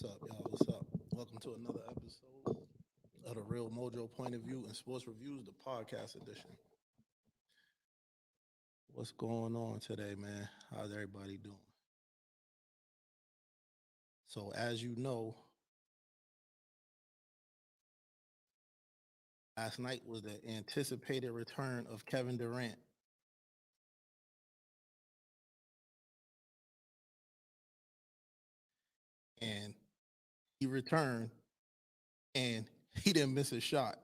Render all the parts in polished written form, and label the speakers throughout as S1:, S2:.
S1: up, y'all? What's up? Welcome to another episode of the Real Mojo Point of View and Sports Reviews, the podcast edition. What's going on today, man? How's everybody doing? So, as you know, last night was the anticipated return of Kevin Durant. And he returned and he didn't miss a shot.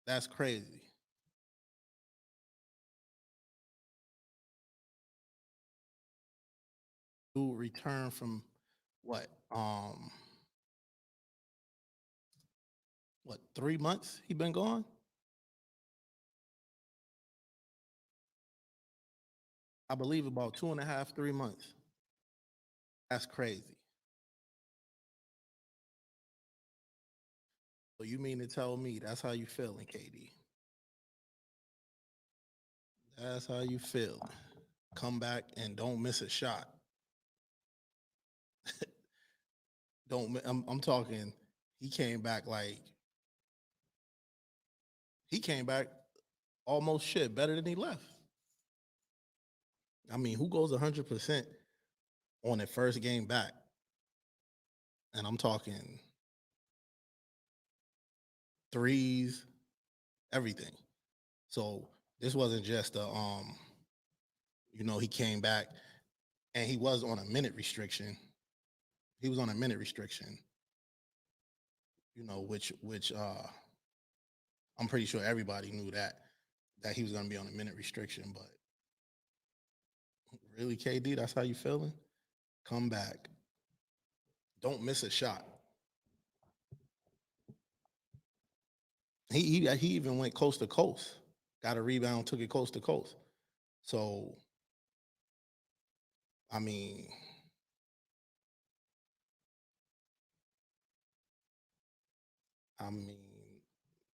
S1: That's crazy. Who returned from what? What, 3 months he been gone? I believe about 2.5, 3 months. That's crazy. So you mean to tell me that's how you feeling, KD? That's how you feel. Come back and don't miss a shot. Don't. I'm talking. He came back like he came back almost shit better than he left. I mean, who goes 100% on their first game back? And I'm talking threes, everything. So this wasn't just he came back and he was on a minute restriction. He was on a minute restriction, which I'm pretty sure everybody knew that he was gonna be on a minute restriction, but really, KD, that's how you feeling? Come back. Don't miss a shot. He even went coast to coast. Got a rebound, took it coast to coast. So, I mean, I mean,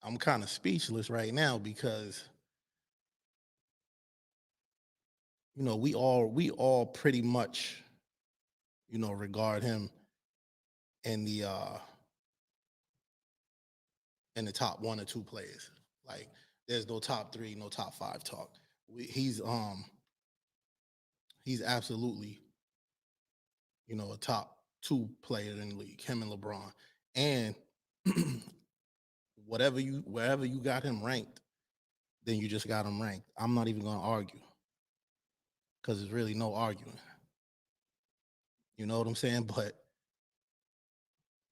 S1: I'm kind of speechless right now because we all pretty much regard him in the top one or two players. Like there's no top three, no top five talk. He's absolutely a top two player in the league. Him and LeBron, and wherever you got him ranked, then you just got him ranked. I'm not even gonna argue because there's really no arguing. You know what I'm saying? But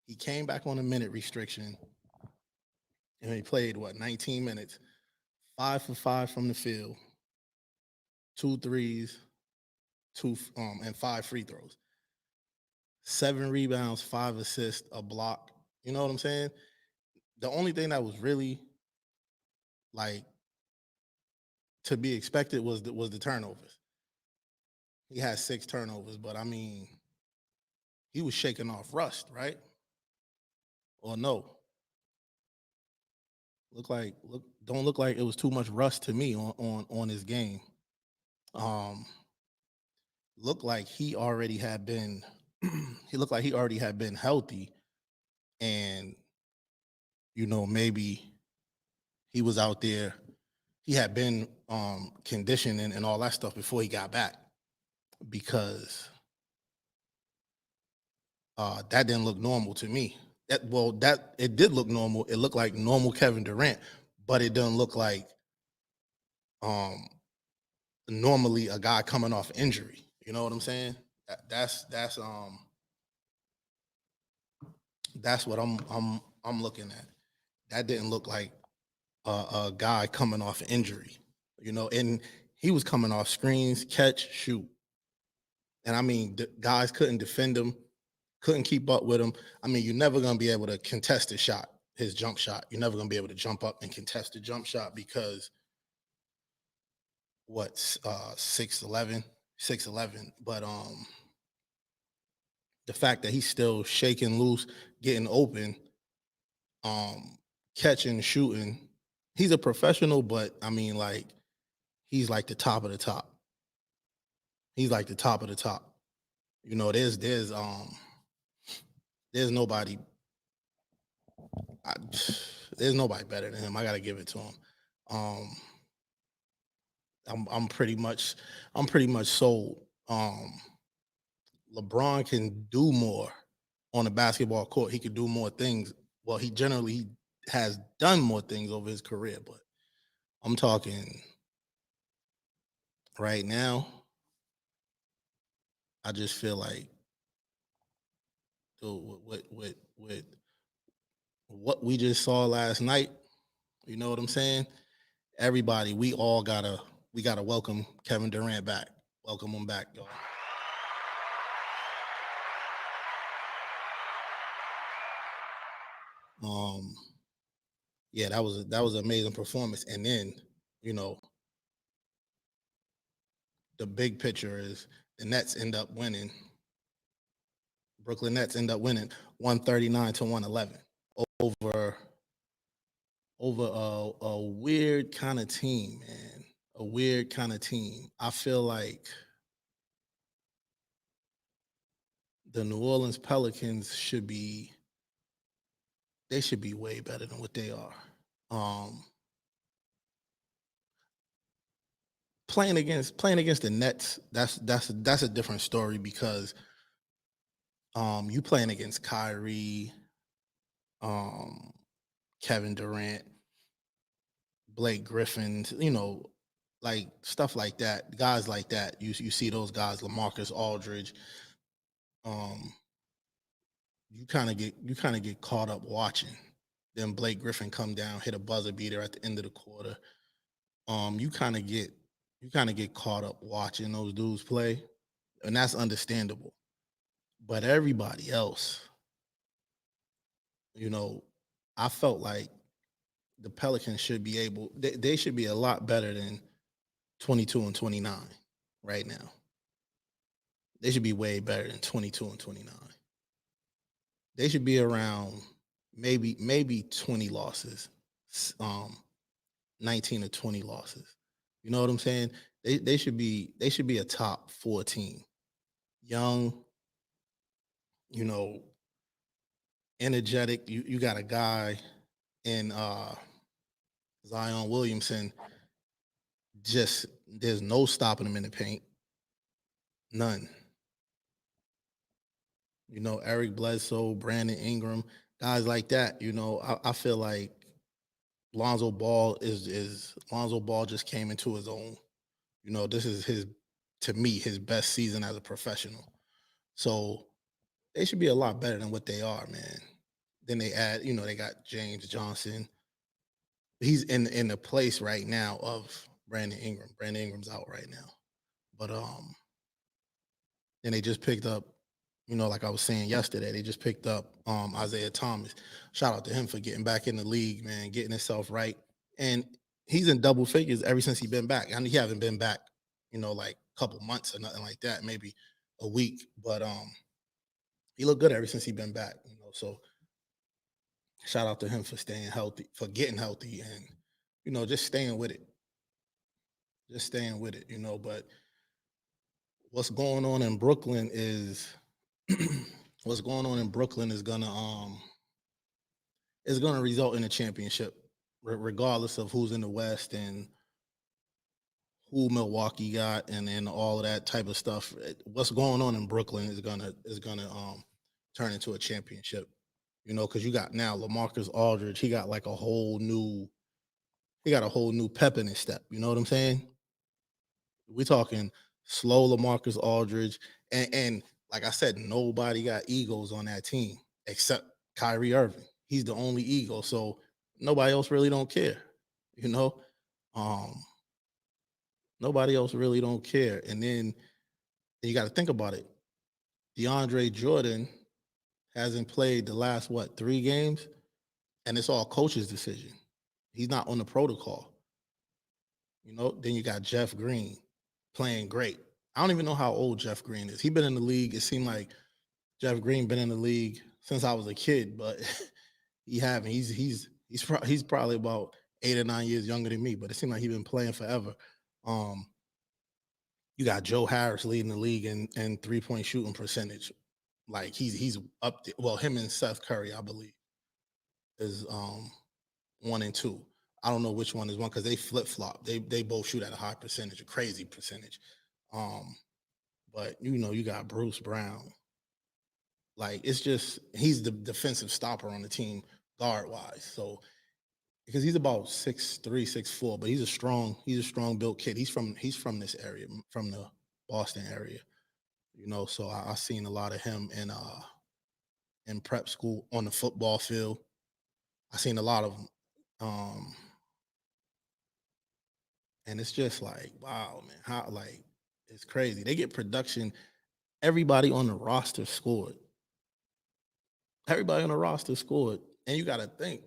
S1: he came back on a minute restriction and he played 19 minutes, 5 for 5 from the field, two threes, and 5 free throws, 7 rebounds, 5 assists, a block. You know what I'm saying? The only thing that was really like to be expected was the turnovers. He had 6 turnovers, but I mean, he was shaking off rust, right? Or no? Don't look like it was too much rust to me on his game. Um, looked like he already had been he looked like he already had been healthy, and maybe he was out there. He had been conditioning and all that stuff before he got back, because that didn't look normal to me. That it did look normal. It looked like normal Kevin Durant, but it doesn't look like um normally a guy coming off injury. You know what I'm saying? That's what I'm looking at. That didn't look like a guy coming off injury. And he was coming off screens, catch, shoot. And I mean, guys couldn't defend him, couldn't keep up with him. I mean, you're never going to be able to contest his shot, his jump shot. You're never going to be able to jump up and contest the jump shot because what 6'11", 6'11". But the fact that he's still shaking loose, getting open, catching, shooting. He's a professional, but I mean, like, he's like the top of the top. He's like the top of the top. There's nobody I, there's nobody better than him. I gotta give it to him. Um, I'm pretty much sold. LeBron can do more on the basketball court. He can do more things. Well, he generally has done more things over his career, but I'm talking right now. I just feel like with what we just saw last night, you know what I'm saying? Everybody, we gotta welcome Kevin Durant back. Welcome him back, y'all. Um, yeah, that was an amazing performance. And then, you know, the big picture is the Nets end up winning. Brooklyn Nets end up winning 139 to 111 over a weird kind of team, man. A weird kind of team. I feel like the New Orleans Pelicans should be way better than what they are. Um, playing against the Nets, that's a different story because you playing against Kyrie, um, Kevin Durant, Blake Griffin, like stuff like that, guys like that. You see those guys, LaMarcus Aldridge. Um, you kind of get caught up watching. Then Blake Griffin come down, hit a buzzer beater at the end of the quarter. You kind of get caught up watching those dudes play, and that's understandable. But everybody else, you know, I felt like the Pelicans should be they should be a lot better than 22 and 29 right now. They should be way better than 22 and 29. They should be around maybe 20 losses, um, 19 or 20 losses. You know what I'm saying? They should be a top 14. Young, you know, energetic. You got a guy in Zion Williamson. Just there's no stopping him in the paint. None. Eric Bledsoe, Brandon Ingram, guys like that. I feel like Lonzo Ball is Lonzo Ball just came into his own. This is his to me his best season as a professional. So they should be a lot better than what they are, man. Then they add, they got James Johnson. He's in the place right now of Brandon Ingram. Brandon Ingram's out right now. But then they just picked up, like I was saying yesterday, they just picked up Isaiah Thomas. Shout out to him for getting back in the league, man, getting himself right. And he's in double figures ever since he's been back. I mean, he haven't been back, like a couple months or nothing like that, maybe a week. But he looked good ever since he's been back, So shout out to him for staying healthy, for getting healthy and, just staying with it. Just staying with it, But what's going on in Brooklyn is what's going on in Brooklyn is gonna result in a championship, regardless of who's in the West and who Milwaukee got and all of that type of stuff. What's going on in Brooklyn is gonna turn into a championship. Because you got now LaMarcus Aldridge, he got a whole new pep in his step. You know what I'm saying? We're talking slow LaMarcus Aldridge, and like I said, nobody got egos on that team except Kyrie Irving. He's the only ego, so nobody else really don't care. You know, um, nobody else really don't care. And then you got to think about it. DeAndre Jordan hasn't played the last 3 games, and it's all coach's decision. He's not on the protocol. Then you got Jeff Green playing great. I don't even know how old Jeff Green is. He's been in the league. It seemed like Jeff Green been in the league since I was a kid, but he haven't. He's probably about 8 or 9 years younger than me, but it seemed like he's been playing forever. Um, You got Joe Harris leading the league in 3-point shooting percentage. Like he's up there. Well, him and Seth Curry, I believe, is 1 and 2. I don't know which one is one because they flip flop. They both shoot at a high percentage, a crazy percentage. Um, but you got Bruce Brown. Like it's just he's the defensive stopper on the team guard wise. So because he's about 6'3", 6'4", but he's a strong built kid. He's from this area, from the Boston area. So I seen a lot of him in prep school on the football field. I seen a lot of them. And it's just like, wow, man, how like it's crazy. They get production. Everybody on the roster scored. Everybody on the roster scored. And you gotta think,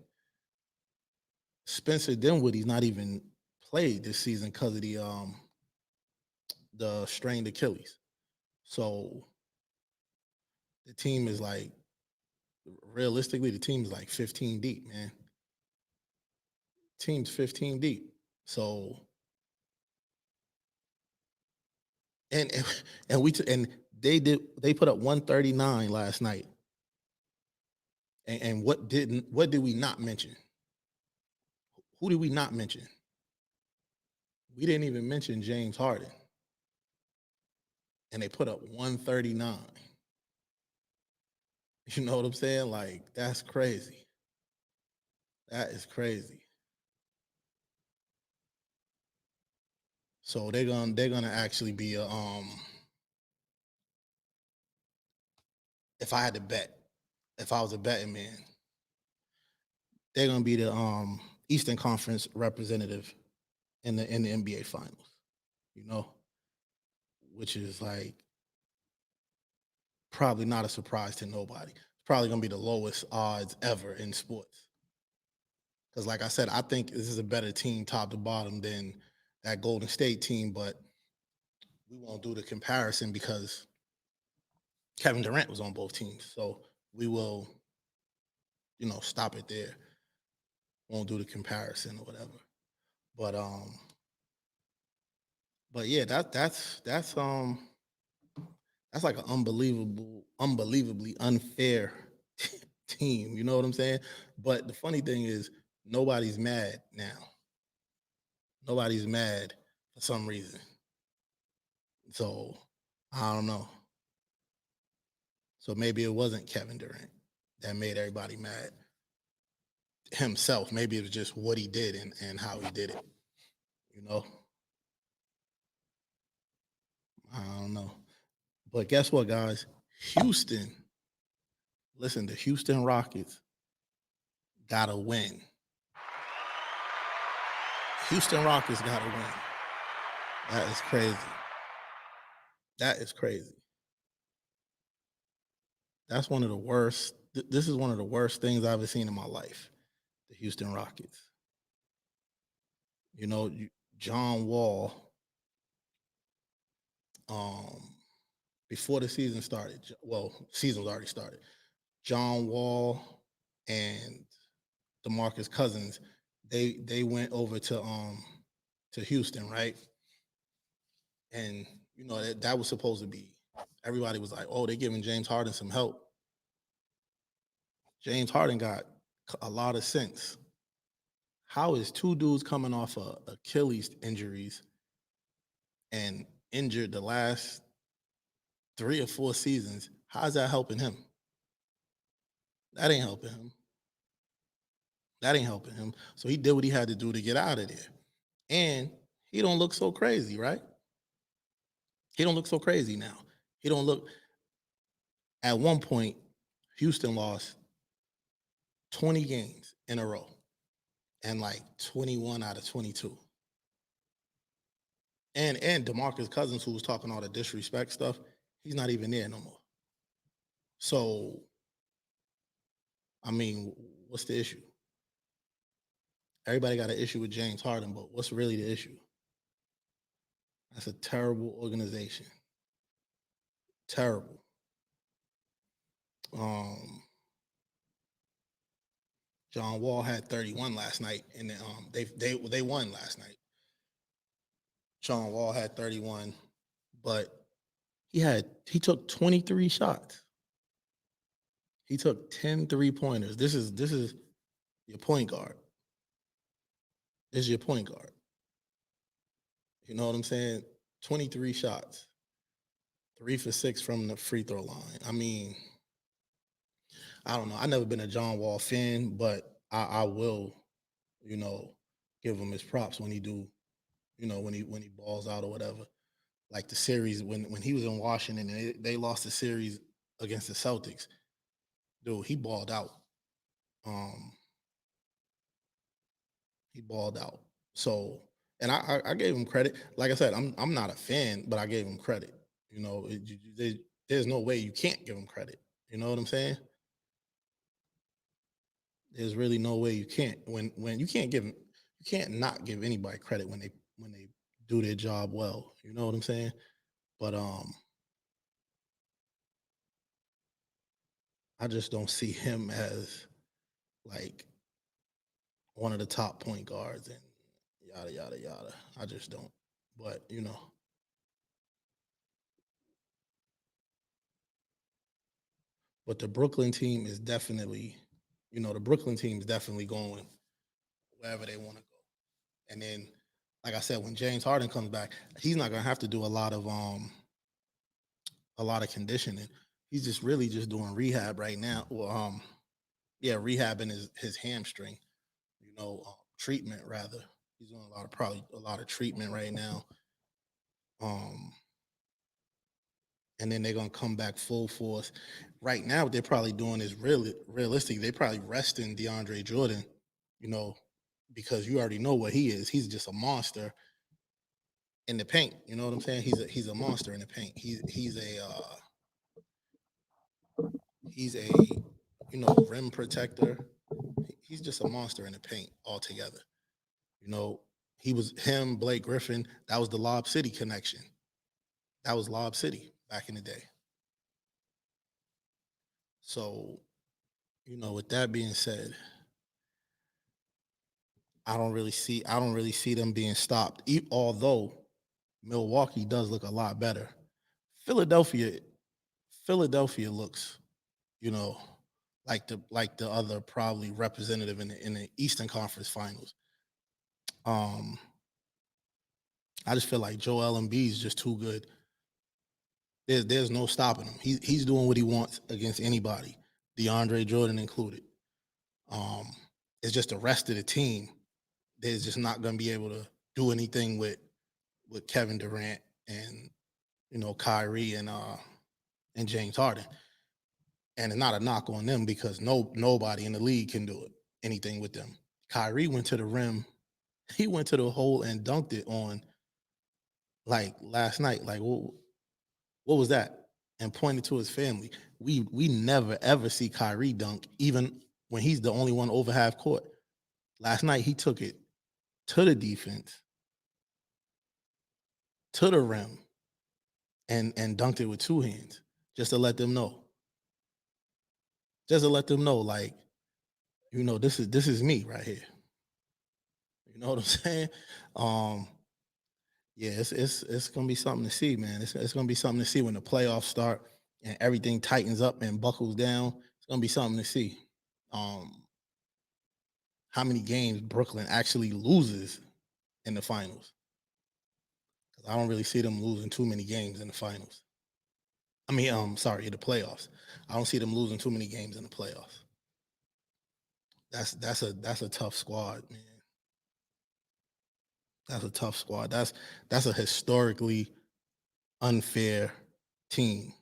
S1: Spencer Dinwiddie's not even played this season because of the strained Achilles. So the team is like, realistically, the team is like 15 deep, man. Team's 15 deep. So and and they put up 139 last night. And what did we not mention? Who did we not mention? We didn't even mention James Harden. And they put up 139. You know what I'm saying? Like, that's crazy. That is crazy. So they're gonna actually be a if I had to bet, if I was a betting man, they're gonna be the Eastern Conference representative in the NBA finals, you know, which is like probably not a surprise to nobody. It's probably gonna be the lowest odds ever in sports. Because, like I said, I think this is a better team top to bottom than that Golden State team, but we won't do the comparison because Kevin Durant was on both teams. So we will, stop it there. Won't do the comparison or whatever. But yeah, that's like an unbelievably unfair team. You know what I'm saying? But the funny thing is, nobody's mad now. Nobody's mad for some reason. So I don't know. So maybe it wasn't Kevin Durant that made everybody mad himself. Maybe it was just what he did and how he did it. You know, I don't know. But guess what, guys? Houston, listen, the Houston Rockets got to win. Houston Rockets got to win. That is crazy. That is crazy. That's one of the worst. This is one of the worst things I've ever seen in my life. The Houston Rockets. You know, John Wall. Before the season started, well, season was already started. John Wall and DeMarcus Cousins, they went over to Houston, right? And that was supposed to be. Everybody was like, "Oh, they're giving James Harden some help." James Harden got a lot of sense. How is two dudes coming off of Achilles injuries and injured the last 3 or 4 seasons? How's that helping him? That ain't helping him. That ain't helping him. So he did what he had to do to get out of there. And he don't look so crazy, right? He don't look so crazy now. He don't look. At one point, Houston lost 20 games in a row and like 21 out of 22. And DeMarcus Cousins, who was talking all the disrespect stuff, he's not even there no more. So, I mean, what's the issue? Everybody got an issue with James Harden, but what's really the issue? That's a terrible organization. Terrible. Um, John Wall had 31 last night, and they won last night. John Wall had 31. but he took 23 shots. He took 10 3-pointers. This is your point guard. This is your point guard. You know what I'm saying? 23 shots. 3 for 6 from the free throw line. I mean, I don't know. I've never been a John Wall fan, but I will, you know, give him his props when he do, when he balls out or whatever. Like the series when he was in Washington and they lost the series against the Celtics, dude, he balled out. Um, he balled out. So, and I gave him credit. Like I said, I'm not a fan, but I gave him credit. You know, there's no way you can't give him credit. You know what I'm saying? There's really no way you can't. When you can't not give anybody credit when they do their job well. You know what I'm saying? But I just don't see him as like one of the top point guards and yada yada yada. I just don't. But but the Brooklyn team is definitely, the Brooklyn team is definitely going wherever they want to go. And then, like I said, when James Harden comes back, he's not gonna have to do a lot of conditioning. He's just really just doing rehab right now. Well, yeah, rehabbing his hamstring. Treatment rather. He's doing probably a lot of treatment right now. Um, and then they're gonna come back full force. Right now, what they're probably doing is really realistic. They probably resting DeAndre Jordan, you know, because you already know what he is. He's just a monster in the paint. You know what I'm saying? He's a monster in the paint. He's a rim protector. He's just a monster in the paint altogether. You know, he was him, Blake Griffin. That was the Lob City connection. That was Lob City back in the day. So, with that being said, I don't really see them being stopped. Although Milwaukee does look a lot better. Philadelphia Philadelphia looks, you know, like the other probably representative in the Eastern Conference Finals. Um, I just feel like Joel Embiid is just too good. There's no stopping him. He's doing what he wants against anybody, DeAndre Jordan included. Um, it's just the rest of the team. They're just not going to be able to do anything with Kevin Durant and Kyrie and James Harden. And it's not a knock on them because nobody in the league can do it anything with them. Kyrie went to the rim, he went to the hole and dunked it on like last night. Like what was that? And pointed to his family. We never ever see Kyrie dunk, even when he's the only one over half court. Last night he took it to the defense, to the rim, and dunked it with two hands, just to let them know. Just to let them know, like, this is me right here. You know what I'm saying? Um, yeah, it's gonna be something to see, man. It's gonna be something to see when the playoffs start and everything tightens up and buckles down. It's gonna be something to see. Um, how many games Brooklyn actually loses in the finals? 'Cause I don't really see them losing too many games in the finals. I mean, sorry, in the playoffs. I don't see them losing too many games in the playoffs. That's a tough squad, man. That's a tough squad. That's a historically unfair team.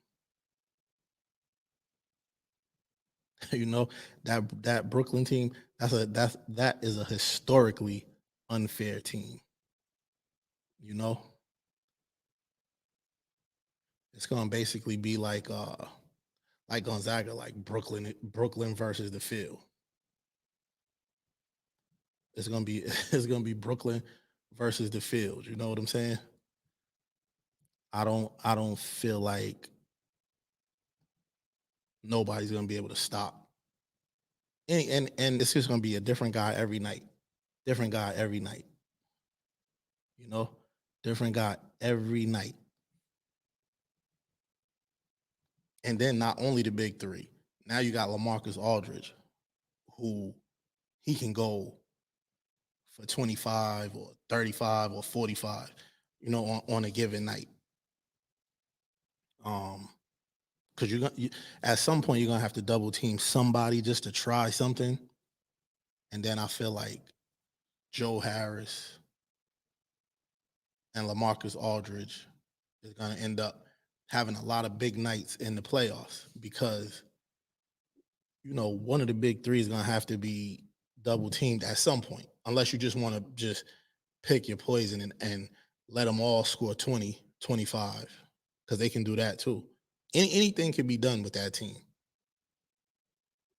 S1: you know that Brooklyn team. That is a historically unfair team. You know, it's gonna basically be like Gonzaga, like Brooklyn versus the field. It's gonna be it's gonna be Brooklyn versus the field. You know what I'm saying? I don't feel like nobody's gonna be able to stop. And it's just gonna be a different guy every night. Different guy every night. You know, different guy every night. And then not only the big three, now you got LaMarcus Aldridge, who he can go for 25 or 35 or 45, on a given night. Because at some point you're gonna have to double team somebody just to try something. And then I feel like Joe Harris and LaMarcus Aldridge is gonna end up having a lot of big nights in the playoffs because one of the big three is gonna have to be double teamed at some point, unless you just want to just pick your poison and let them all score 20, 25, because they can do that too. Anything can be done with that team.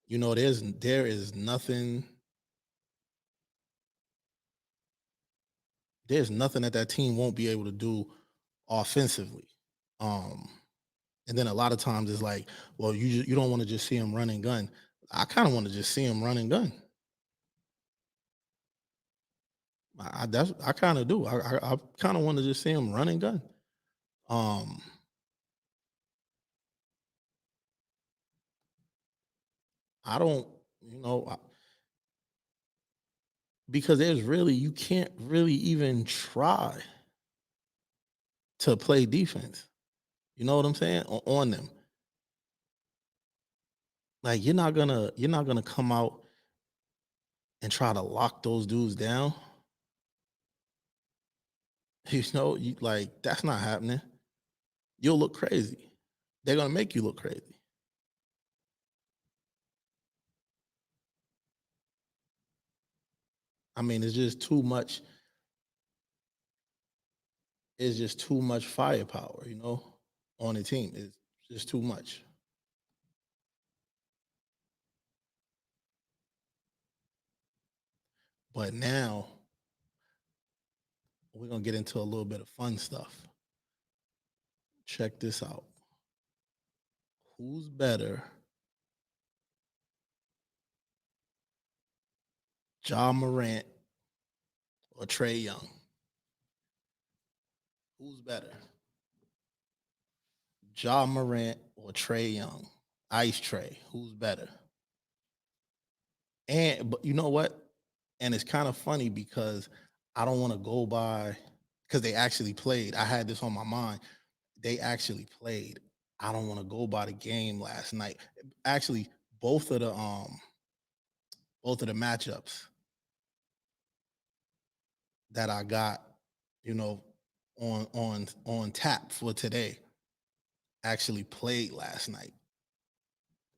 S1: There is nothing. There's nothing that team won't be able to do offensively. Um, and then a lot of times it's like, well, you don't want to just see him run and gun. I kind of want to just see him run and gun. I kind of do. I kind of want to just see him run and gun. Um, I don't, because you can't really even try to play defense. You know what I'm saying? On them. Like you're not gonna come out and try to lock those dudes down. Like that's not happening. You'll look crazy. They're gonna make you look crazy. I mean, it's just too much. It's just too much firepower, on the team. It's just too much. But now we're gonna get into a little bit of fun stuff. Check this out. Who's better, Ja Morant or Trae Young? Who's better, Ja Morant or Trae Young? Ice Trae. Who's better? But you know what? And it's kind of funny because I don't want to go by because they actually played. I had this on my mind. They actually played. I don't want to go by the game last night. Actually, both of the both of the matchups that I got, you know, on tap for today actually played last night.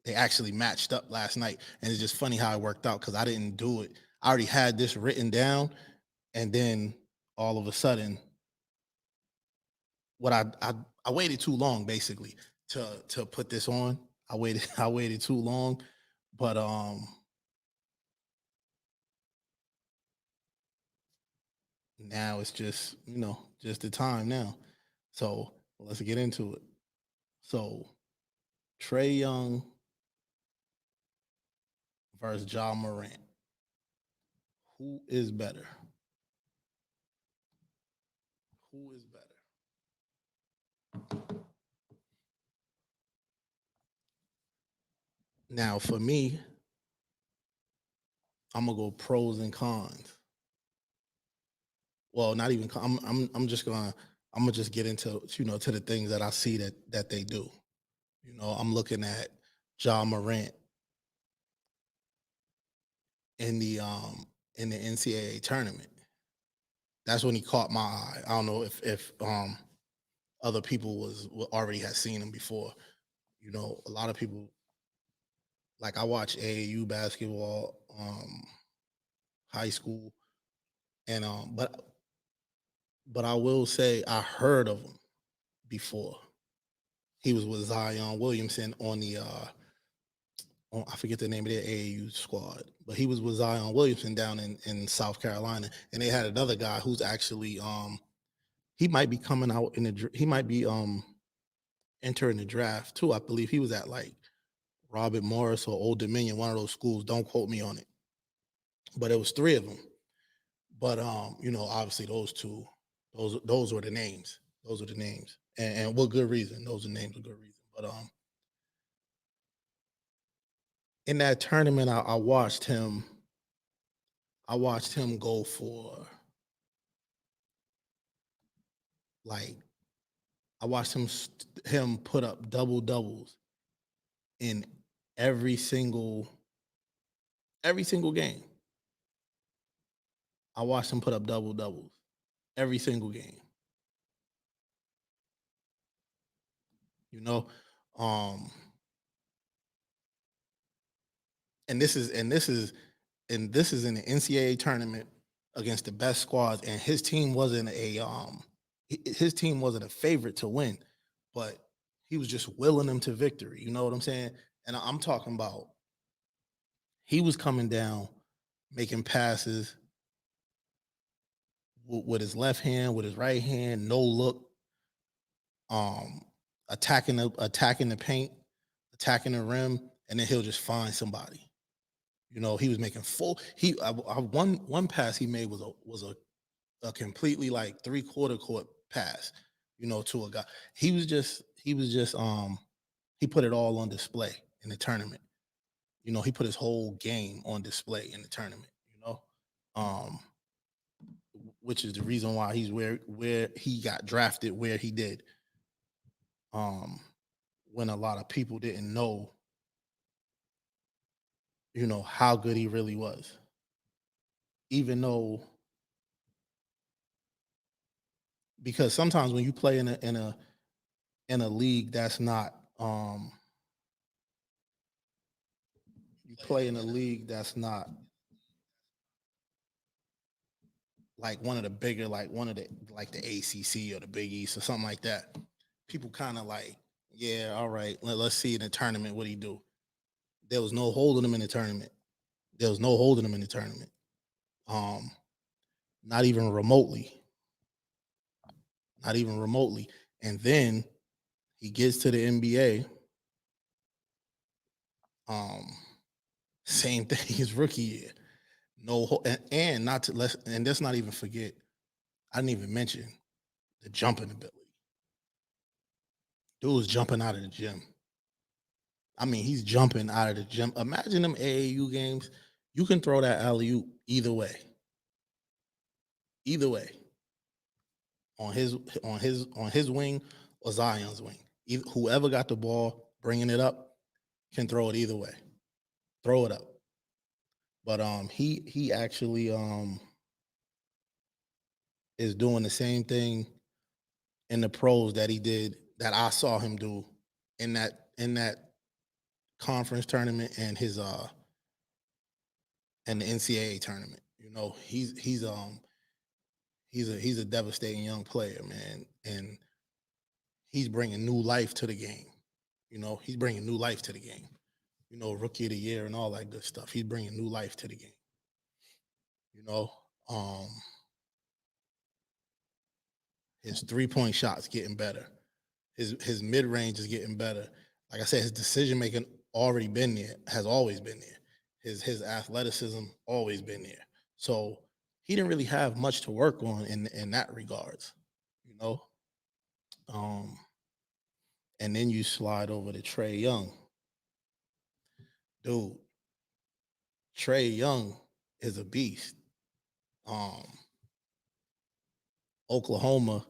S1: They actually matched up last night, and it's just funny how it worked out because I didn't do it. I already had this written down, and then all of a sudden, what I waited too long basically to put this on. I waited too long, but now it's just just the time now. So let's get into it. So Trae Young versus Ja Morant. Who is better? Who is better? Now for me, I'm gonna go pros and cons. Well, not even. I'm just gonna. I'm gonna just get into to the things that I see that they do. I'm looking at Ja Morant in the NCAA tournament. That's when he caught my eye. I don't know if other people already had seen him before. A lot of people, like, I watch AAU basketball, high school, and but I will say I heard of him before. He was with Zion Williamson on I forget the name of their AAU squad, but he was with Zion Williamson down in South Carolina, and they had another guy who's actually he might be coming out he might be entering the draft too. I believe he was at like Robert Morris or Old Dominion, one of those schools. Don't quote me on it, but it was three of them. But obviously those two, those were the names. Those are the names, and what good reason? Those are names of good reason. But in that tournament, I watched him. I watched him go for like I watched him put up double doubles in every single every single game. I watched him put up double doubles every single game. You know, um, and this is and this is and this is in the NCAA tournament against the best squads, and his team wasn't a favorite to win, but he was just willing them to victory. You know what I'm saying? And I'm talking about he was coming down, making passes with his left hand, with his right hand, no look, um, attacking the paint, attacking the rim, and then he'll just find somebody. You know, he was making full. One pass he made was a completely like 3/4 court pass. You know, to a guy. He put it all on display in the tournament. You know, he put his whole game on display in the tournament. You know, um, which is the reason why he's where he got drafted where he did. Um, when a lot of people didn't know, you know, how good he really was, even though because sometimes when you play in a league that's not you play in a league that's not like one of the bigger like one of the like the ACC or the Big East or something like that. People kind of like, yeah, all right, let's see in the tournament what he do. There was no holding him in the tournament. There was no holding him in the tournament. Um, not even remotely. Not even remotely. And then he gets to the NBA. Um, same thing his rookie year. No, and not to let's and let's not even forget. I didn't even mention the jumping ability. Dude was jumping out of the gym. I mean, he's jumping out of the gym. Imagine them AAU games. You can throw that alley oop either way, on his wing or Zion's wing. Whoever got the ball, bringing it up, can throw it either way. Throw it up. But he actually is doing the same thing in the pros that he did that I saw him do in that conference tournament and his and the NCAA tournament. You know, he's a devastating young player, man, and he's bringing new life to the game. You know, he's bringing new life to the game. You know, rookie of the year and all that good stuff. He's bringing new life to the game. You know, um, his 3-point shots getting better. His mid range is getting better. Like I said, his decision making already been there, has always been there. His athleticism always been there. So he didn't really have much to work on in that regards, you know. Um, and then you slide over to Trae Young, dude. Trae Young is a beast. Um, Oklahoma,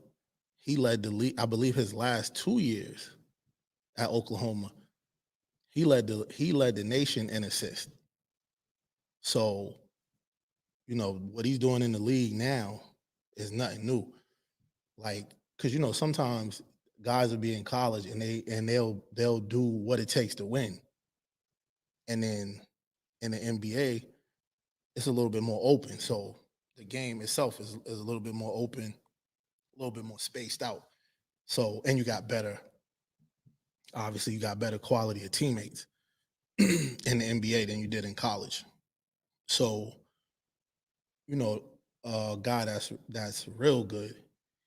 S1: he led the league. I believe his last 2 years at Oklahoma, he led the nation in assists. So you know what he's doing in the league now is nothing new. Like, because you know sometimes guys will be in college and they'll do what it takes to win, and then in the NBA it's a little bit more open. So the game itself is a little bit more open, a little bit more spaced out. So and you got better, obviously you got better quality of teammates in the NBA than you did in college. So you know, a guy that's real good,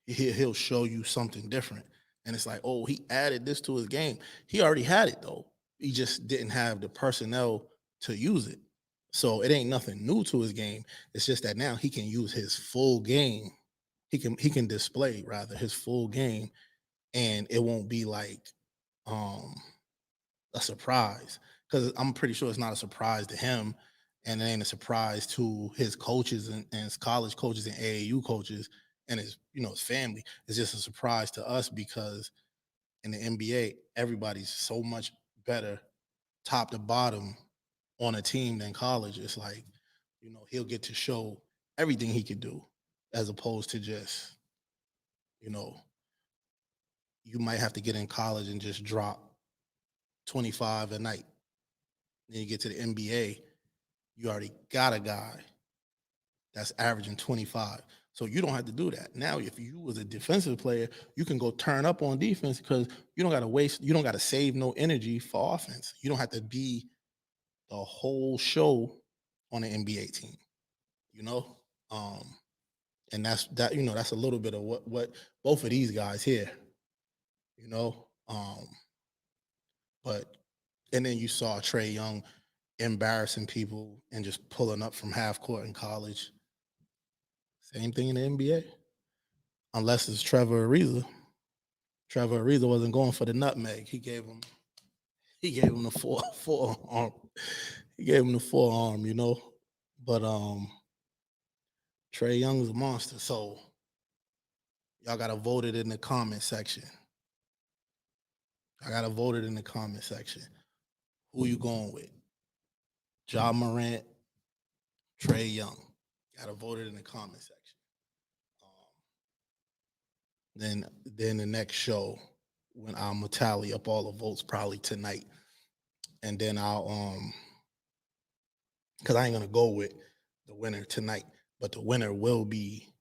S1: he'll show you something different. And it's like, oh, he added this to his game. He already had it though. He just didn't have the personnel to use it. So it ain't nothing new to his game. It's just that now he can use his full game. He can display rather his full game, and it won't be like um a surprise. because I'm pretty sure it's not a surprise to him, and it ain't a surprise to his coaches and his college coaches and AAU coaches and his his family. It's just a surprise to us because in the NBA, everybody's so much better top to bottom on a team than college. It's like, he'll get to show everything he could do as opposed to just, you know, you might have to get in college and just drop 25 a night. Then you get to the NBA, you already got a guy that's averaging 25. So you don't have to do that. Now, if you was a defensive player, you can go turn up on defense because you don't got to waste, you don't got to save no energy for offense. You don't have to be the whole show on an NBA team, you know? Um, and that's a little bit of what both of these guys here, you know. But and then you saw Trae Young embarrassing people and just pulling up from half court in college. Same thing in the NBA, unless it's Trevor Ariza. Trevor Ariza wasn't going for the nutmeg. He gave him the forearm. He gave him the forearm, But Trae Young's a monster. So y'all gotta vote it in the comment section. I gotta vote it in the comment section. Who you going with? Ja Morant, Trae Young. Gotta vote it in the comment section. Then the next show, when I'm gonna tally up all the votes probably tonight, and then I'll because I ain't gonna go with the winner tonight, but the winner will be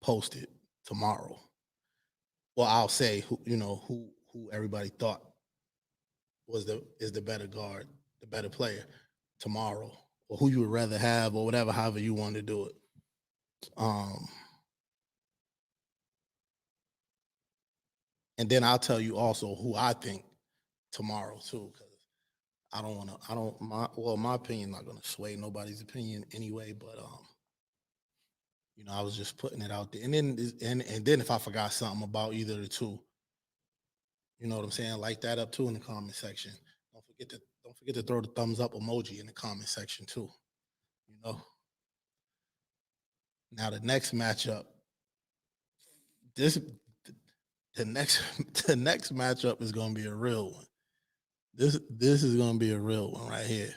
S1: posted tomorrow. Well, I'll say who everybody thought is the better guard, the better player tomorrow, or who you would rather have, or whatever, however you want to do it. And then I'll tell you also who I think tomorrow too, because I don't want to. I don't. My opinion not going to sway nobody's opinion anyway. But I was just putting it out there. And then if I forgot something about either of the two, you know what I'm saying, light that up too in the comment section. Don't forget to throw the thumbs up emoji in the comment section too. You know. Now the next matchup, this the next the next matchup is going to be a real one. This is going to be a real one right here.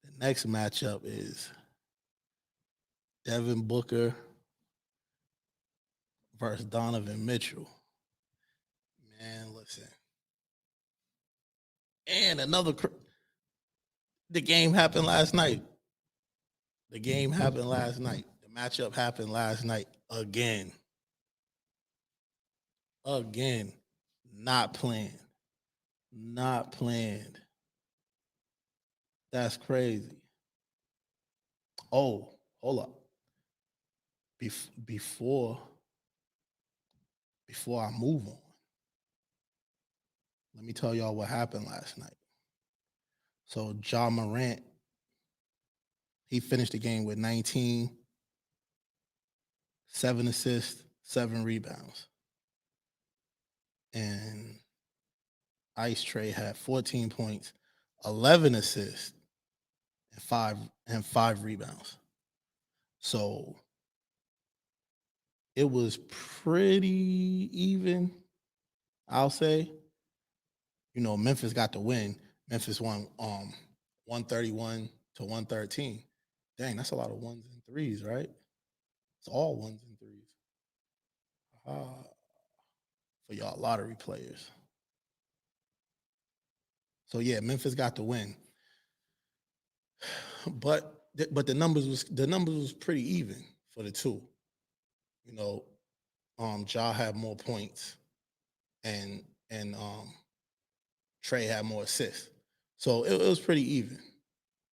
S1: The next matchup is Devin Booker versus Donovan Mitchell. Man, listen. And the game happened last night. The game happened last night. The matchup happened last night again. Again. Not planned. Not planned. That's crazy. Oh, hold up. Before I move on, let me tell y'all what happened last night. So Ja Morant, he finished the game with 19, 7 assists, 7 rebounds. And Ice Trae had 14 points, 11 assists, and five rebounds. So it was pretty even, I'll say. Memphis got the win. Memphis won 131 to 113. Dang, that's a lot of ones and threes, right? It's all ones and threes. For y'all lottery players. So yeah, Memphis got the win. But the numbers was pretty even for the two. Ja had more points and Trae had more assists. So it was pretty even.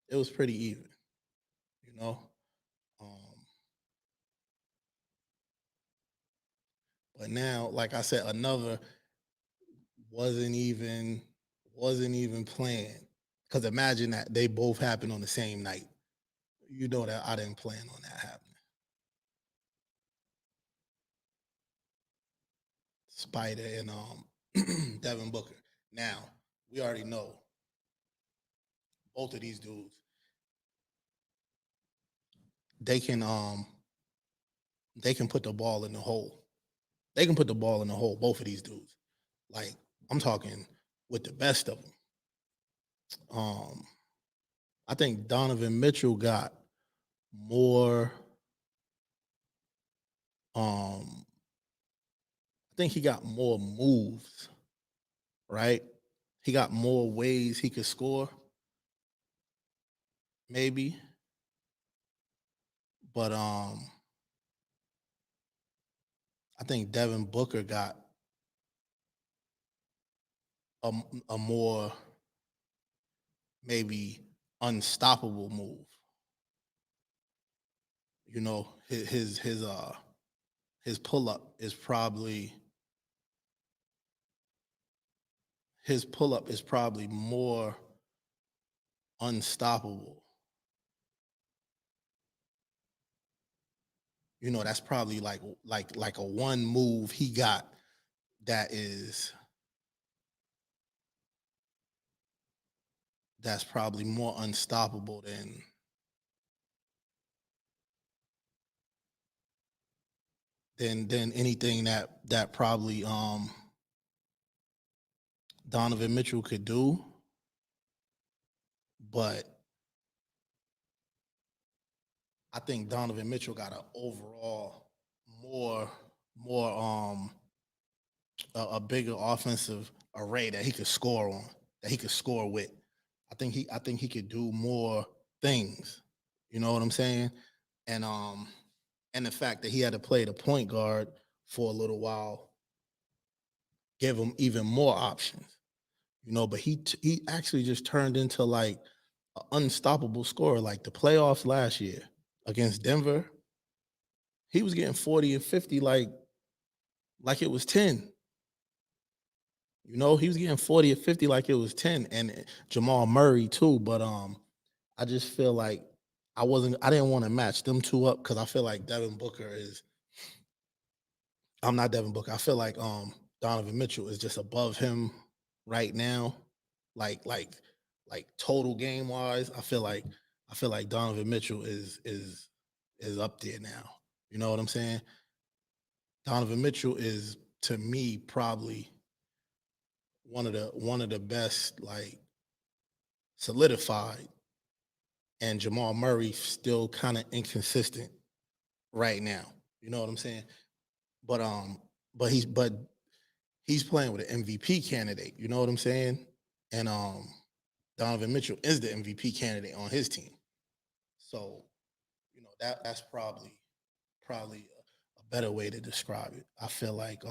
S1: It was pretty even, you know. But now, like I said, another wasn't even planned. Because imagine that they both happened on the same night. You know that I didn't plan on that happening. Spida and Devin Booker. Now, we already know both of these dudes, they can they can put the ball in the hole. They can put the ball in the hole, both of these dudes. Like, I'm talking with the best of them. Um, I think Donovan Mitchell got more. I think he got more moves, right? He got more ways he could score, maybe. But I think Devin Booker got a, a more maybe unstoppable move. You know, his pull up is probably more unstoppable. You know, that's probably like a one move he got that is that's probably more unstoppable than anything that probably Donovan Mitchell could do. But I think Donovan Mitchell got an overall more more a bigger offensive array that he could score on, that he could score with. I think he could do more things. You know what I'm saying? And and the fact that he had to play the point guard for a little while give him even more options. You know, but he actually just turned into like an unstoppable scorer. Like the playoffs last year against Denver, he was getting 40 and 50 like it was 10. You know, he was getting 40 or 50 like it was 10. And Jamal Murray too. But I just feel like I didn't want to match them two up because I feel like Devin Booker is I'm not Devin Booker. I feel like Donovan Mitchell is just above him right now. Like like like total game wise, I feel like Donovan Mitchell is up there now. You know what I'm saying? Donovan Mitchell is to me probably one of the best like solidified, and Jamal Murray still kind of inconsistent right now. You know what I'm saying? But but he's playing with an MVP candidate. You know what I'm saying? And Donovan Mitchell is the MVP candidate on his team. So you know that's probably a better way to describe it. I feel like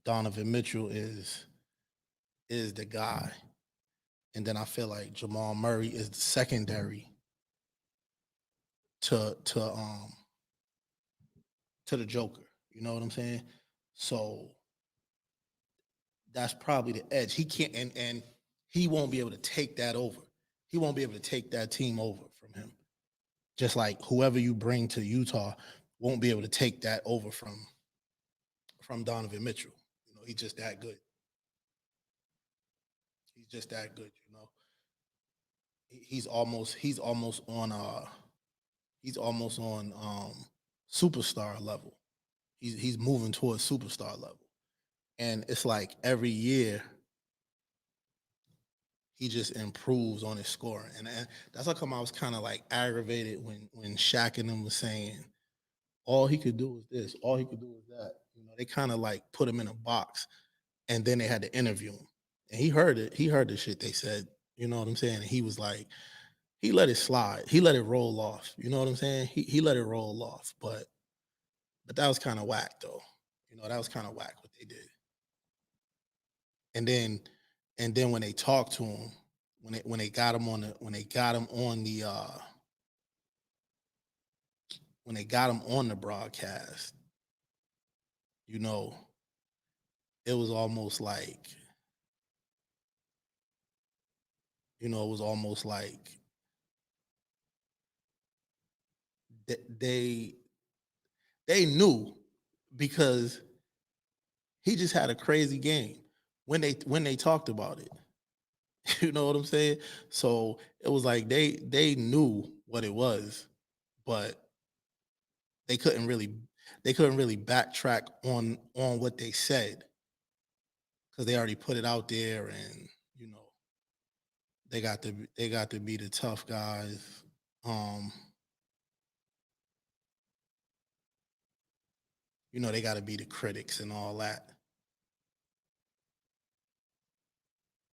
S1: Donovan Mitchell is the guy, and then I feel like Jamal Murray is the secondary to to um to the Joker. You know what I'm saying? So that's probably the edge. He can't and he won't be able to take that over. He won't be able to take that team over from him. Just like whoever you bring to Utah won't be able to take that over from Donovan Mitchell. You know, he's just that good. He's just that good, you know. He's almost on superstar level. He's moving towards superstar level. And it's like every year he just improves on his scoring. And that's how come I was kind of like aggravated when Shaq and them was saying all he could do is this, all he could do is that. You know, they kind of like put him in a box, and then they had to interview him, and he heard it. He heard the shit they said. You know what I'm saying? And he was like, he let it slide. He let it roll off. You know what I'm saying? He let it roll off, but that was kind of whack though. You know, that was kind of whack what they did. And then when they talked to him, when they got him on the when they got him on the when they got him on the broadcast, you know, it was almost like, it was almost like they they knew because He just had a crazy game when they talked about it. You know what I'm saying? So it was like they knew what it was, but they couldn't really they couldn't really backtrack on what they said because they already put it out there, and you know they got to be the tough guys. Um, they got to be the critics and all that,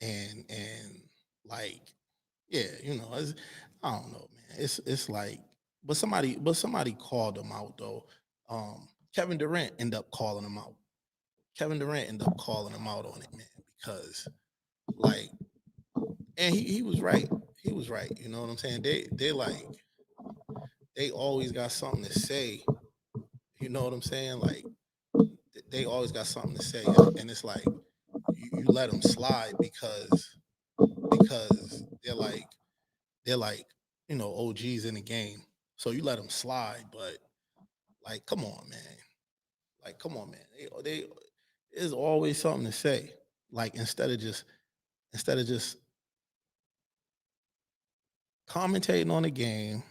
S1: and like yeah, I don't know, man. It's like, but somebody called him out though. Kevin Durant ended up calling him out. Kevin Durant ended up calling him out on it, man, because like, and he was right. He was right. You know what I'm saying? They like they always got something to say. You know what I'm saying? Like they always got something to say, and it's like you let them slide because they're like OGs in the game, so you let them slide. But like, come on, man. Like, come on, man. They there's always something to say. Like instead of just commentating on the game,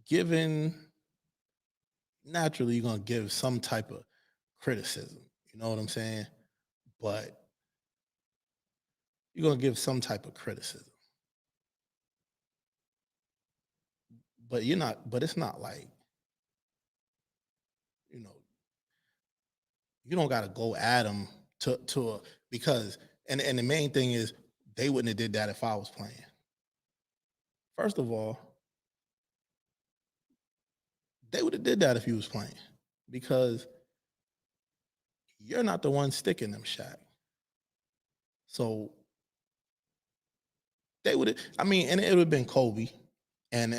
S1: giving naturally you're gonna give some type of criticism. You know what I'm saying? But you're gonna give some type of criticism. But you're not. But it's not like you know you don't got to go at them because and the main thing is they wouldn't have did that if I was playing. First of all, they would have did that if you was playing because you're not the one sticking them shot. So they would have. I mean, and it would have been Kobe and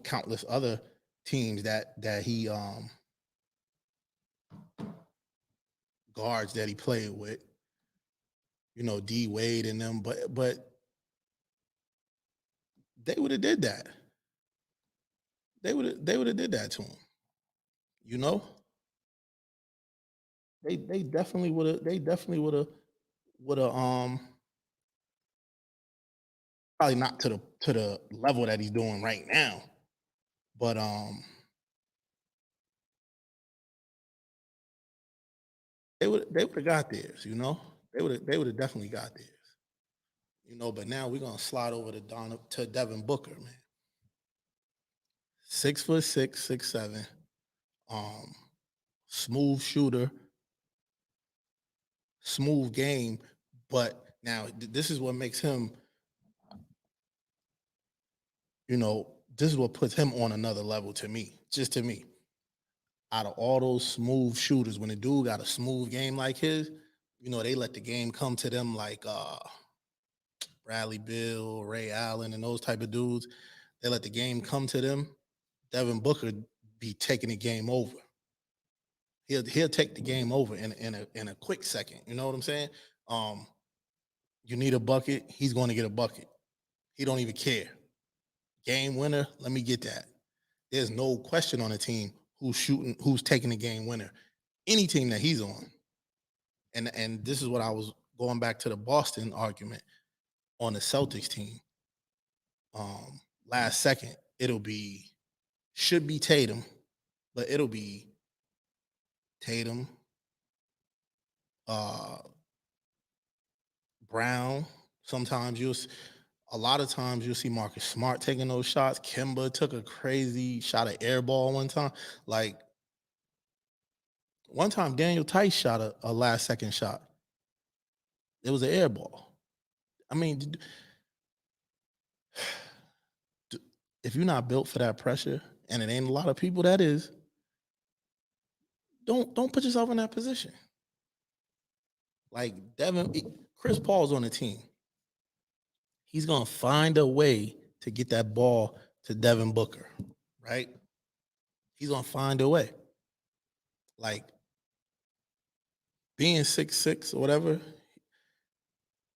S1: countless other teams that he guards that he played with. D Wade and them, but they would have did that. They would have did that to him. You know, they definitely would have probably not to the level that he's doing right now, but they would have got theirs. They would have definitely got theirs. But now we're gonna slide over to Devin Booker, man. 6'6", 6'7", um, smooth shooter, smooth game. But now this is what makes him, this is what puts him on another level to me, just to me. Out of all those smooth shooters, when a dude got a smooth game like his, they let the game come to them like Bradley Bill, Ray Allen, and those type of dudes. They let the game come to them. Devin Booker be taking the game over. He'll take the game over in a quick second. You know what I'm saying? Um, you need a bucket, he's going to get a bucket. He don't even care. Game winner, let me get that. There's no question on the team who's taking the game winner. Any team that he's on. And this is what I was going back to the Boston argument on the Celtics team. Last second, should be Tatum, but it'll be Tatum, uh, Brown. Sometimes a lot of times you'll see Marcus Smart taking those shots. Kimba took a crazy shot at air ball one time. Like one time, Daniel Tice shot a last second shot. It was an air ball. I mean, if you're not built for that pressure, and it ain't a lot of people that is, don't put yourself in that position. Like Chris Paul's on the team. He's gonna find a way to get that ball to Devin Booker, right? He's gonna find a way. Like being 6'6" or whatever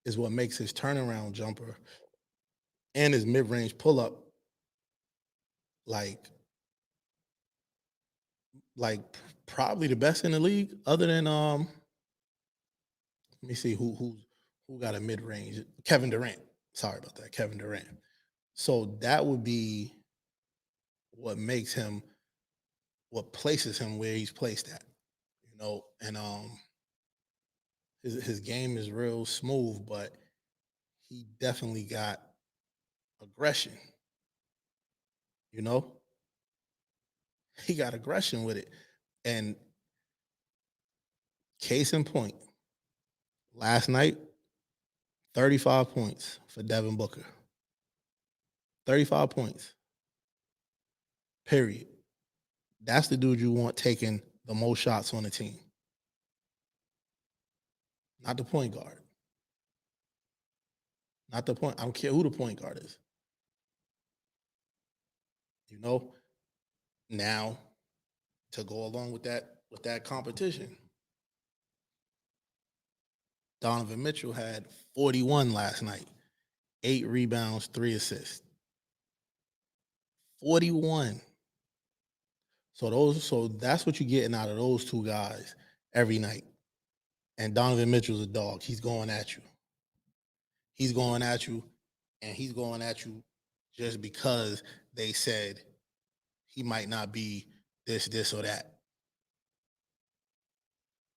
S1: is what makes his turnaround jumper and his mid-range pull-up like like probably the best in the league, other than let me see who got a mid range. Kevin Durant. Sorry about that, Kevin Durant. So that would be what makes him, what places him where he's placed at, and his game is real smooth, but he definitely got aggression. You know, he got aggression with it, and case in point, last night, 35 points for Devin Booker. 35 points. Period. That's the dude you want taking the most shots on the team, not the point guard. Not the point. I don't care who the point guard is. You know. Now, to go along with that competition, Donovan Mitchell had 41 last night, 8 rebounds, 3 assists. 41. So that's what you're getting out of those two guys every night. And Donovan Mitchell's a dog. He's going at you. He's going at you, and he's going at you just because they said he might not be this, or that.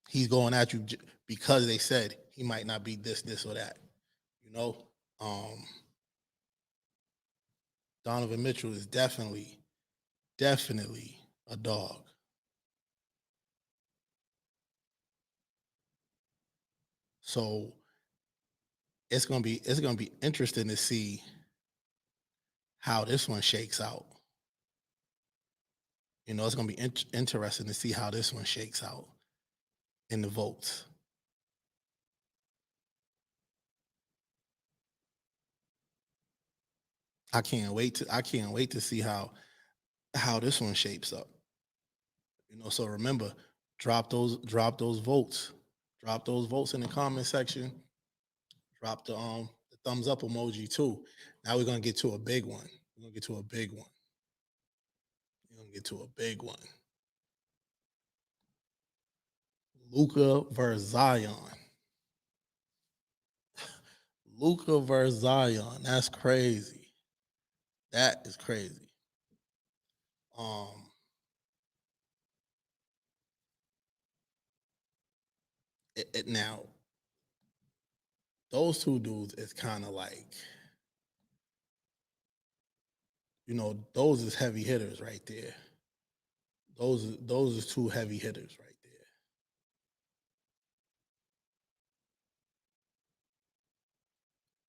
S1: He's going at you because they said he might not be this, or that. You know, um, Donovan Mitchell is definitely a dog. So it's gonna be interesting to see how this one shakes out. It's gonna be interesting to see how this one shakes out in the votes. I can't wait to see how this one shapes up. So remember, drop those votes. Drop those votes in the comment section. Drop the thumbs up emoji too. Now we're gonna get to a big one. We're gonna get to a big one. We're gonna get to a big one. Luca versus Zion. Luca versus Zion. That's crazy. That is crazy. Um, now those two dudes is kind of like, those is heavy hitters right there. Those is two heavy hitters right there.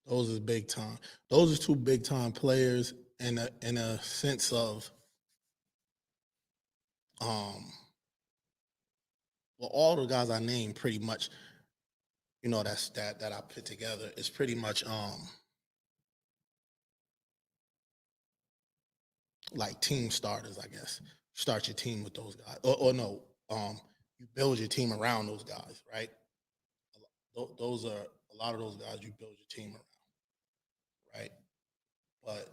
S1: Those is big time. Those is two big time players in a sense of um well, all the guys I named pretty much, that I put together is pretty much like team starters, I guess. Start your team with those guys. Or no, you build your team around those guys, right? Those are a lot of those guys you build your team around, right? But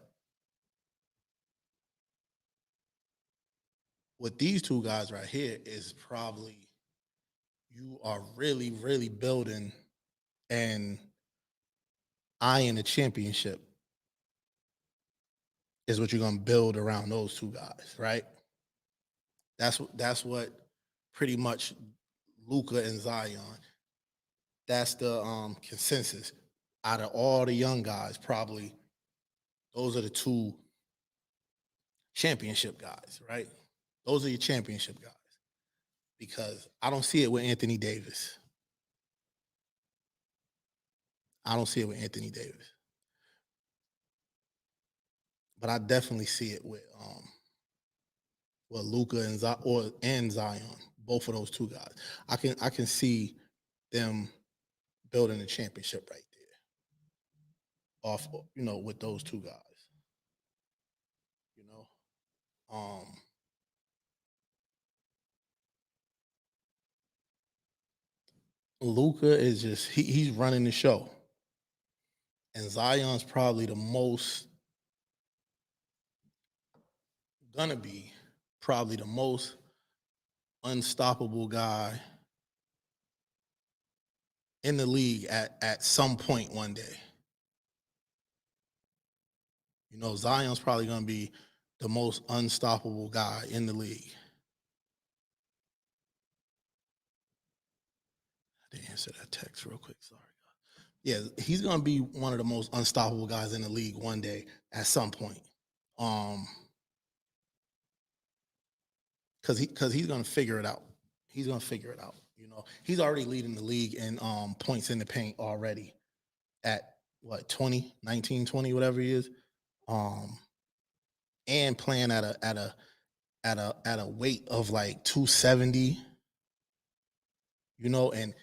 S1: with these two guys right here is probably you are really, really building and eyeing a championship is what you're gonna build around those two guys, right? That's what pretty much Luca and Zion. That's the consensus. Out of all the young guys, probably those are the two championship guys, right? Those are your championship guys. Because I don't see it with Anthony Davis. I don't see it with Anthony Davis. But I definitely see it with Luca and Zion, both of those two guys. I can see them building a championship right there off with those two guys. You know, um, Luca is just he's running the show, and Zion's probably the most gonna be probably the most unstoppable guy in the league at some point one day. You know, Zion's probably going to be the most unstoppable guy in the league. I didn't answer that text real quick. Sorry. Yeah, he's going to be one of the most unstoppable guys in the league one day at some point. Because he's going to figure it out. He's going to figure it out. You know, he's already leading the league in points in the paint already at what 20, 19, 20, whatever he is. And playing at a weight of like 270. You know, and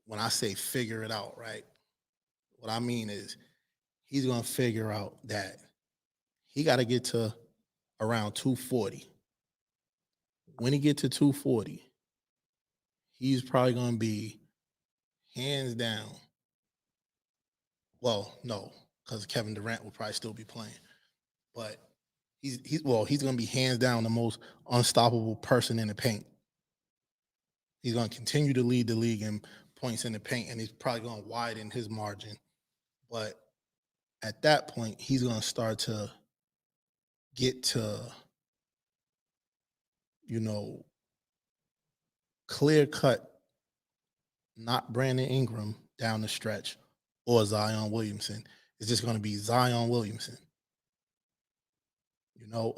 S1: when I say figure it out, right? What I mean is he's going to figure out that he got to get to around 240. When he get to 240, he's probably going to be hands down. Well, no, because Kevin Durant will probably still be playing, but he's going to be hands down the most unstoppable person in the paint. He's going to continue to lead the league in points in the paint, and he's probably going to widen his margin. But at that point, he's going to start to get to, you know, clear cut, not Brandon Ingram down the stretch or Zion Williamson. It's just going to be Zion Williamson. You know,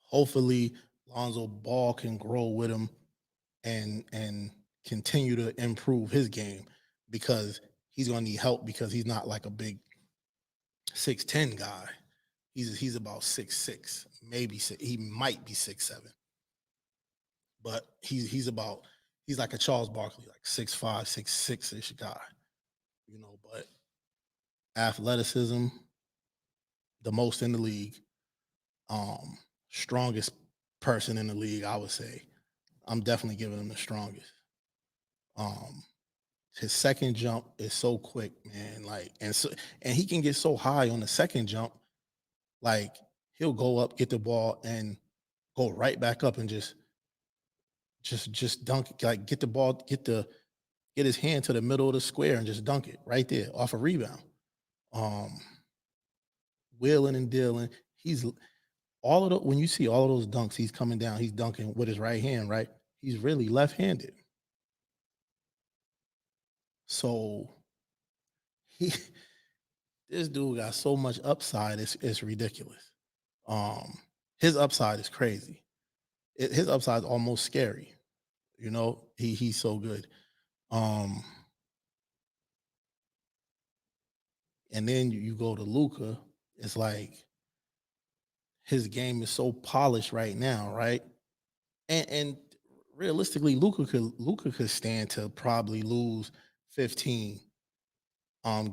S1: hopefully Lonzo Ball can grow with him and continue to improve his game because he's going to need help because he's not like a big 6'10" guy. He's about 6'6", maybe he might be 6'7", but he's like a Charles Barkley, like 6'5", 6'6" guy, you know. But athleticism, the most in the league, strongest person in the league, I would say. I'm definitely giving him the strongest. His second jump is so quick, man. Like, and he can get so high on the second jump, like he'll go up, get the ball, and go right back up and just dunk, like get the ball, get his hand to the middle of the square and just dunk it right there off a rebound. Wheeling and dealing. He's all of the when you see all of those dunks, he's coming down, he's dunking with his right hand, right? He's really left-handed. So he this dude got so much upside, it's ridiculous. Um, his upside is crazy. His upside is almost scary. You know, he's so good. Um, and then you go to Luca. It's like his game is so polished right now, right? And realistically, Luca could stand to probably lose 15.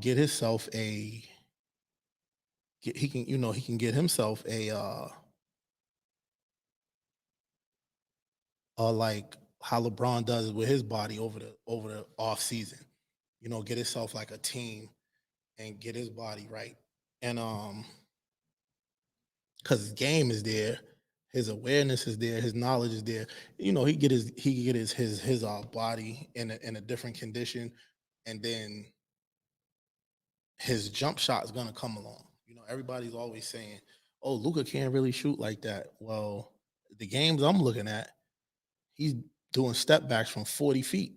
S1: Get himself he can he can get himself like how LeBron does with his body over the off season. You know, get himself like a team and get his body right. And because his game is there, his awareness is there, his knowledge is there. You know, he can get his body in a different condition, and then his jump shot is gonna come along. You know, everybody's always saying, "Oh, Luca can't really shoot like that." Well, the games I'm looking at, he's doing step backs from 40 feet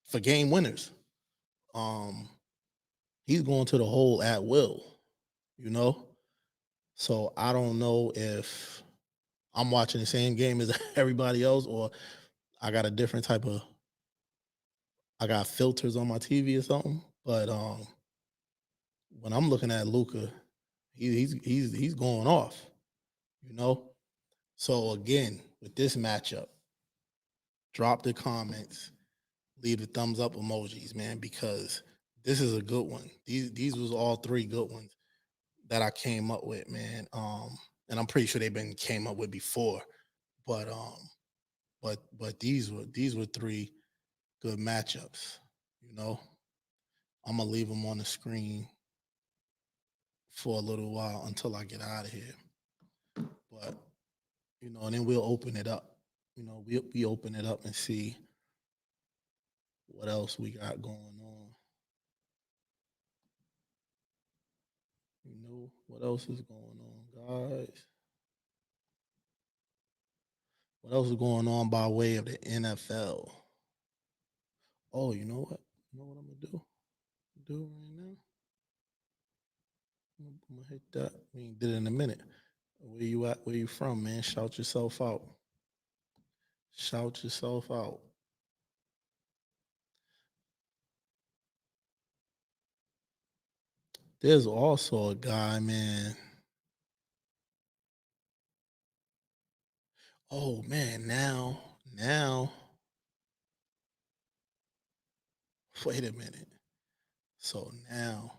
S1: for game winners. Um, he's going to the hole at will. You know, so I don't know if I'm watching the same game as everybody else, or I got a different type of I got filters on my TV or something. But when I'm looking at Luca, he's going off, you know. So again, with this matchup, drop the comments, leave the thumbs up emojis, man, because this is a good one. These was all three good ones that I came up with, man. And I'm pretty sure they've been came up with before, but these were three good matchups. You know, I'm gonna leave them on the screen for a little while until I get out of here. But and then we'll open it up. We open it up and see what else we got going on. What else is going on, guys? What else is going on by way of the NFL? Oh, you know what? You know what I'm gonna do right now? I'm gonna hit that. We ain't did it in a minute. Where you at? Where you from, man? Shout yourself out. Shout yourself out. There's also a guy, man. Oh man, now, wait a minute. So now,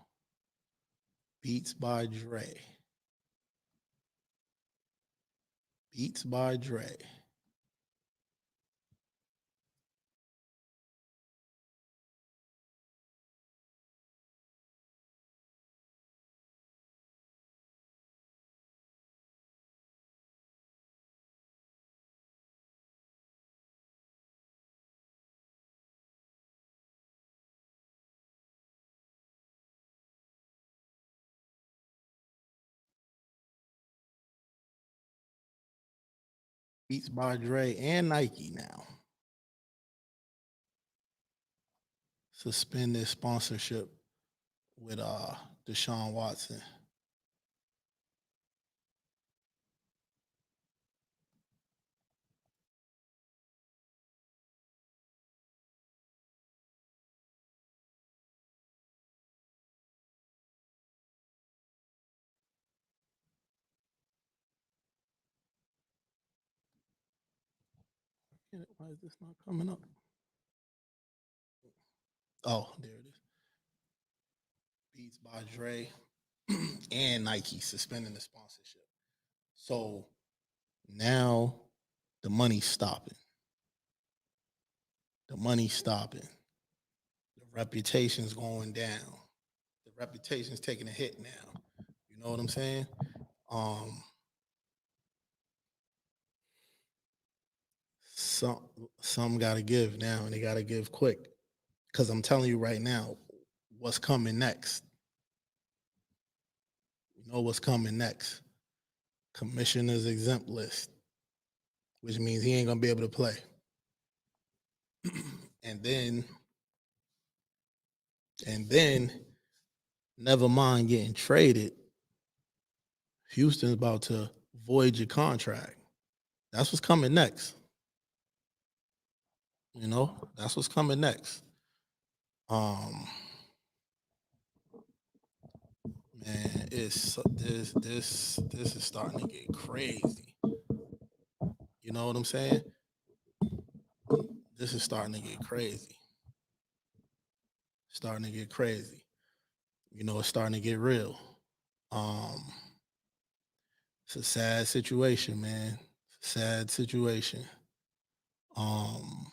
S1: Beats by Dre. Beats by Dre. Beats by Dre and Nike now suspend their sponsorship with Deshaun Watson. Why is this not coming up? Oh, there it is. Beats by Dre and Nike suspending the sponsorship. So now the money's stopping. The money's stopping. The reputation's going down. The reputation's taking a hit now. You know what I'm saying? Um, some some got to give now, and they got to give quick. Because I'm telling you right now, what's coming next? You know what's coming next? Commissioner's exempt list, which means he ain't gonna be able to play. and then, and then, never mind getting traded. Houston's about to void your contract. That's what's coming next. That's what's coming next. Um, man, it's this is starting to get crazy. You know what I'm saying? This is starting to get crazy. Starting to get crazy. It's starting to get real. Um, it's a sad situation, man. It's a sad situation. Um,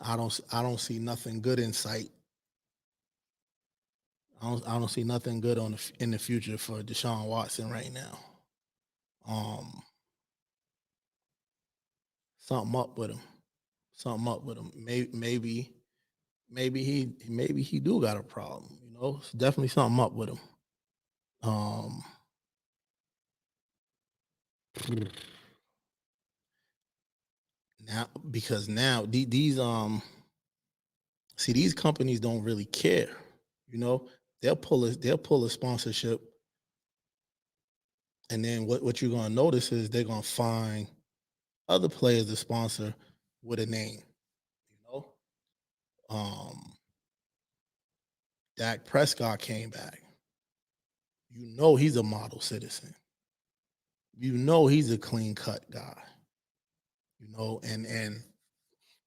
S1: I don't see nothing good in sight. I don't see nothing good in the future for Deshaun Watson right now. Um, something up with him. Something up with him. Maybe he do got a problem. It's definitely something up with him. Um, now because now these see these companies don't really care. They'll pull a sponsorship, and then what you're gonna notice is they're gonna find other players to sponsor with a name. You know, Dak Prescott came back. He's a model citizen. He's a clean cut guy. And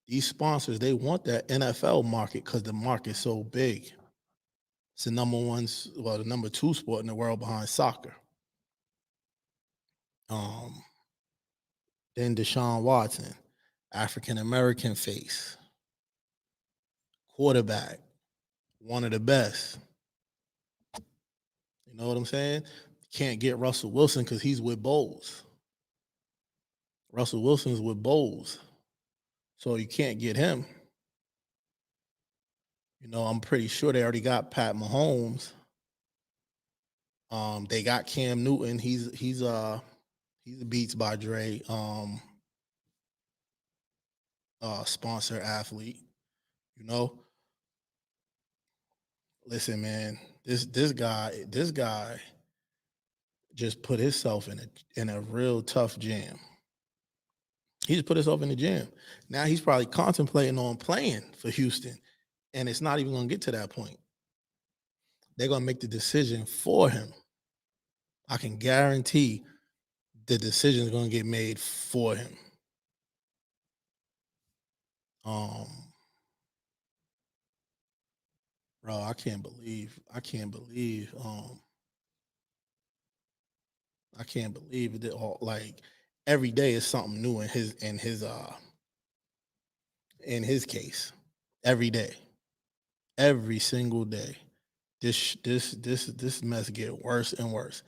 S1: these sponsors, they want that NFL market because the market's so big. It's the the number two sport in the world behind soccer. Um, then Deshaun Watson, African American face, quarterback, one of the best. You know what I'm saying? Can't get Russell Wilson because he's with Bowles. Russell Wilson's with Bowles. So you can't get him. I'm pretty sure they already got Pat Mahomes. They got Cam Newton. He's a Beats by Dre sponsor athlete. Listen, man, this guy just put himself in a real tough jam. He just put himself in the jam. Now he's probably contemplating on playing for Houston, and it's not even going to get to that point. They're going to make the decision for him. I can guarantee the decision is going to get made for him. Bro, I can't believe it. Like every day is something new in his case. Every day, every single day, this mess get worse and worse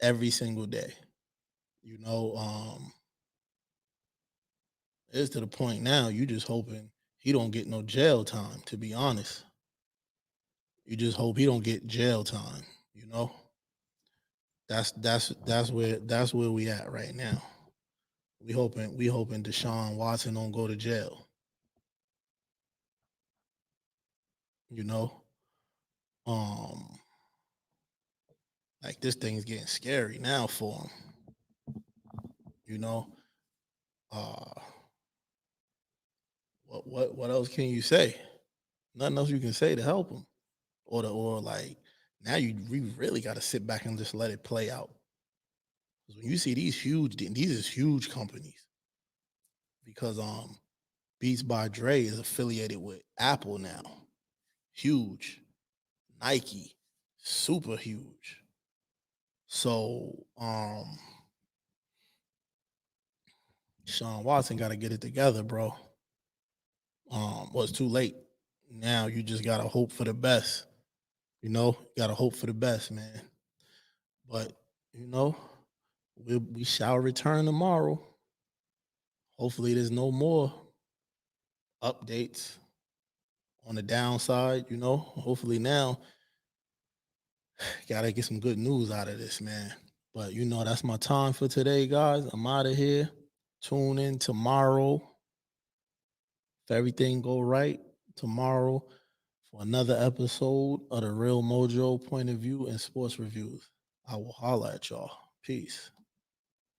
S1: every single day. It's to the point now you just hoping he don't get no jail time. To be honest, you just hope he don't get jail time. That's where we at right now. We hoping Deshaun Watson don't go to jail. Like this thing's getting scary now for him. What else can you say? Nothing else you can say to help him, or like now we really got to sit back and just let it play out. Because when you see these is huge companies. Because Beats by Dre is affiliated with Apple now, huge, Nike, super huge. So Sean Watson got to get it together, bro. It's too late. Now you just gotta hope for the best. Gotta hope for the best, man. But we shall return tomorrow. Hopefully, there's no more updates on the downside. Hopefully now, gotta get some good news out of this, man. But that's my time for today, guys. I'm out of here. Tune in tomorrow. If everything go right, tomorrow for another episode of the Real Mojo Point of View and Sports Reviews. I will holler at y'all. Peace.